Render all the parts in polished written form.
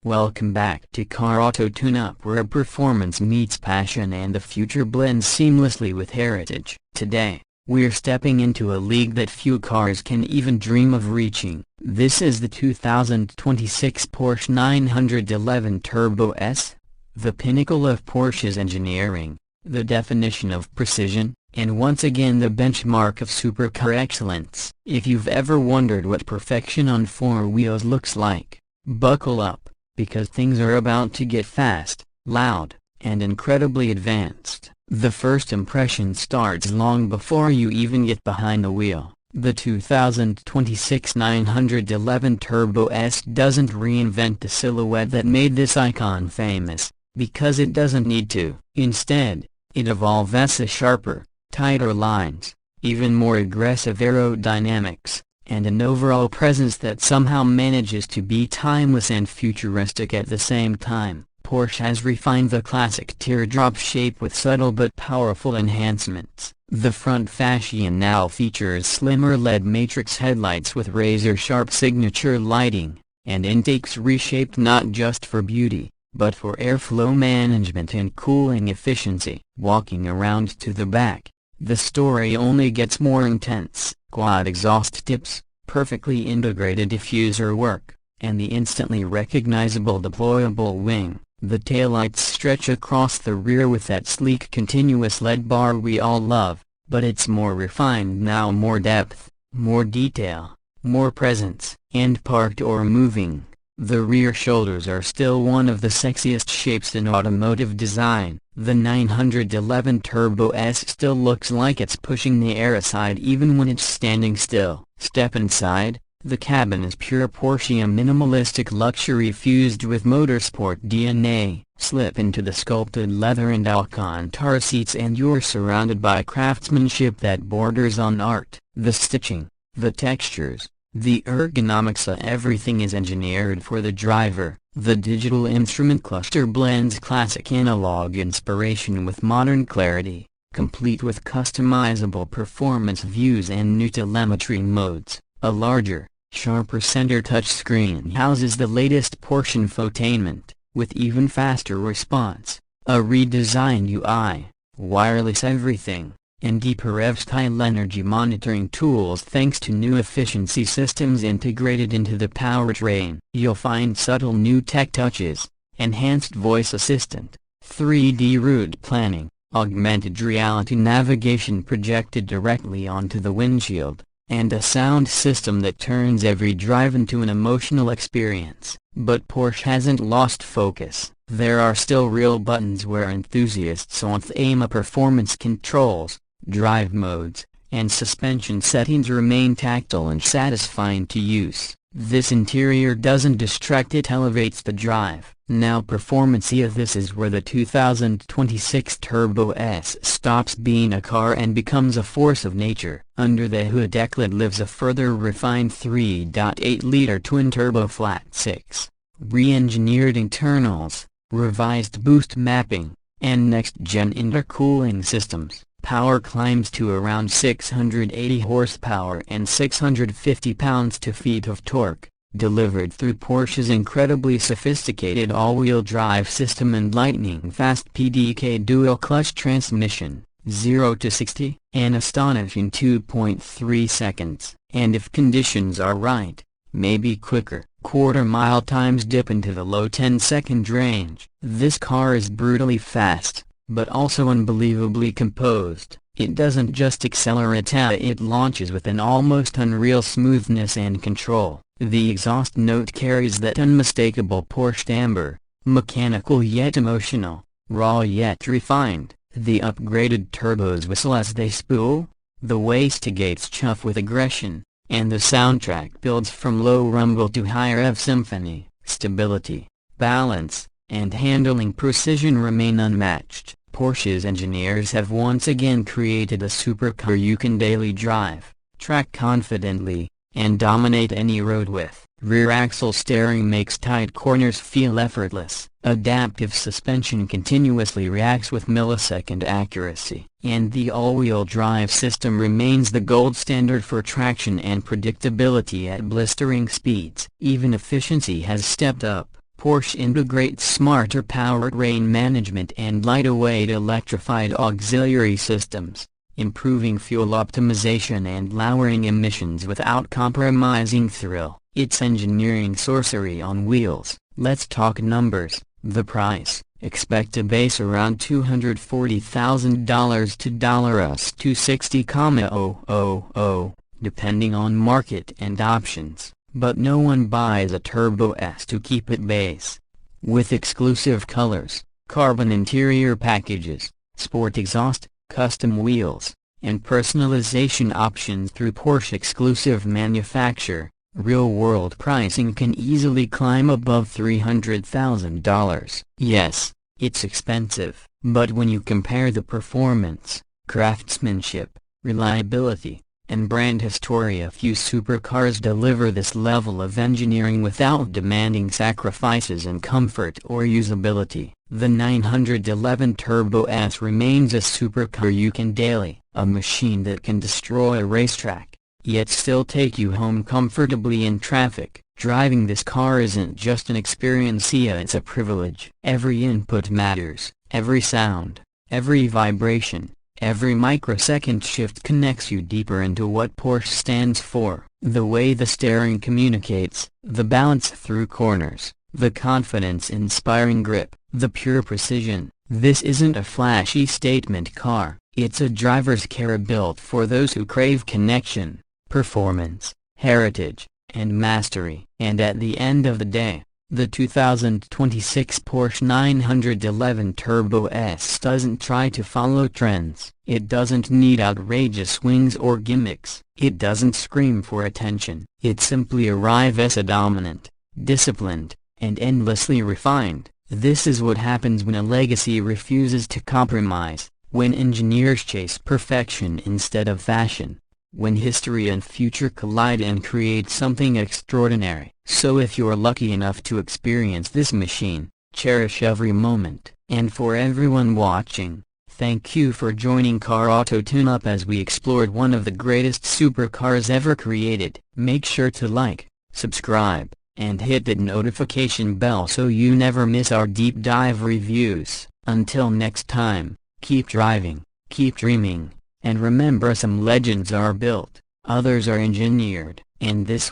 Welcome back to Car Auto Tune-Up, where performance meets passion and the future blends seamlessly with heritage. Today, we're stepping into a league that few cars can even dream of reaching. This is the 2026 Porsche 911 Turbo S, the pinnacle of Porsche's engineering, the definition of precision, and once again the benchmark of supercar excellence. If you've ever wondered what perfection on four wheels looks like, buckle up, because things are about to get fast, loud, and incredibly advanced. The first impression starts long before you even get behind the wheel. The 2026 911 Turbo S doesn't reinvent the silhouette that made this icon famous, because it doesn't need to. Instead, it evolves a sharper, tighter lines, even more aggressive aerodynamics, and an overall presence that somehow manages to be timeless and futuristic at the same time. Porsche has refined the classic teardrop shape with subtle but powerful enhancements. The front fascia now features slimmer LED matrix headlights with razor-sharp signature lighting, and intakes reshaped not just for beauty, but for airflow management and cooling efficiency. Walking around to the back, the story only gets more intense. Quad exhaust tips, perfectly integrated diffuser work, and the instantly recognizable deployable wing. The taillights stretch across the rear with that sleek continuous LED bar we all love, but it's more refined now, more depth, more detail, more presence. And parked or moving, the rear shoulders are still one of the sexiest shapes in automotive design. The 911 Turbo S still looks like it's pushing the air aside even when it's standing still. Step inside, the cabin is pure Porsche minimalistic luxury fused with motorsport DNA. Slip into the sculpted leather and Alcantara seats and you're surrounded by craftsmanship that borders on art. The stitching, the textures, the ergonomics, everything is engineered for the driver. The digital instrument cluster blends classic analog inspiration with modern clarity, complete with customizable performance views and new telemetry modes. A larger, sharper center touchscreen houses the latest Porsche infotainment, with even faster response, a redesigned UI, wireless everything, and deeper rev-style energy monitoring tools thanks to new efficiency systems integrated into the powertrain. You'll find subtle new tech touches, enhanced voice assistant, 3D route planning, augmented reality navigation projected directly onto the windshield, and a sound system that turns every drive into an emotional experience. But Porsche hasn't lost focus. There are still real buttons where enthusiasts want aim. Performance controls, drive modes, and suspension settings remain tactile and satisfying to use. This interior doesn't distract, it elevates the drive. Now performance. This is where the 2026 Turbo S stops being a car and becomes a force of nature. Under the hood lid lives a further refined 3.8-liter twin-turbo flat-six, re-engineered internals, revised boost mapping, and next-gen intercooling systems. Power climbs to around 680 horsepower and 650 pounds-feet of torque, delivered through Porsche's incredibly sophisticated all-wheel drive system and lightning-fast PDK dual-clutch transmission, 0 to 60, an astonishing 2.3 seconds, and if conditions are right, maybe quicker. Quarter-mile times dip into the low 10-second range. This car is brutally fast, but also unbelievably composed. It doesn't just accelerate, it launches with an almost unreal smoothness and control. The exhaust note carries that unmistakable Porsche timbre, mechanical yet emotional, raw yet refined. The upgraded turbos whistle as they spool, the wastegates chuff with aggression, and the soundtrack builds from low rumble to high rev symphony. Stability, balance, and handling precision remain unmatched. Porsche's engineers have once again created a supercar you can daily drive, track confidently, and dominate any road with. Rear axle steering makes tight corners feel effortless. Adaptive suspension continuously reacts with millisecond accuracy. And the all-wheel drive system remains the gold standard for traction and predictability at blistering speeds. Even efficiency has stepped up. Porsche integrates smarter powertrain management and lightweight electrified auxiliary systems, improving fuel optimization and lowering emissions without compromising thrill. It's engineering sorcery on wheels. Let's talk numbers. The price, expect to base around $240,000 to US $260,000, depending on market and options. But no one buys a Turbo S to keep it base. With exclusive colors, carbon interior packages, sport exhaust, custom wheels, and personalization options through Porsche exclusive manufacture, real-world pricing can easily climb above $300,000. Yes, it's expensive, but when you compare the performance, craftsmanship, reliability, and brand history, a few supercars deliver this level of engineering without demanding sacrifices in comfort or usability. The 911 Turbo S remains a supercar you can daily, a machine that can destroy a racetrack, yet still take you home comfortably in traffic. Driving this car isn't just an experience, it's a privilege. Every input matters, every sound, every vibration, every microsecond shift connects you deeper into what Porsche stands for. The way the steering communicates, the balance through corners, the confidence-inspiring grip, the pure precision. This isn't a flashy statement car, it's a driver's car built for those who crave connection, performance, heritage, and mastery. And at the end of the day, the 2026 Porsche 911 Turbo S doesn't try to follow trends. It doesn't need outrageous swings or gimmicks. It doesn't scream for attention. It simply arrives as a dominant, disciplined, and endlessly refined. This is what happens when a legacy refuses to compromise, when engineers chase perfection instead of fashion, when history and future collide and create something extraordinary. So if you're lucky enough to experience this machine, cherish every moment. And for everyone watching, thank you for joining Car Auto Tune-Up as we explored one of the greatest supercars ever created. Make sure to like, subscribe, and hit that notification bell so you never miss our deep dive reviews. Until next time, keep driving, keep dreaming, and remember, some legends are built, others are engineered, and this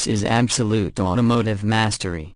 is absolute automotive mastery.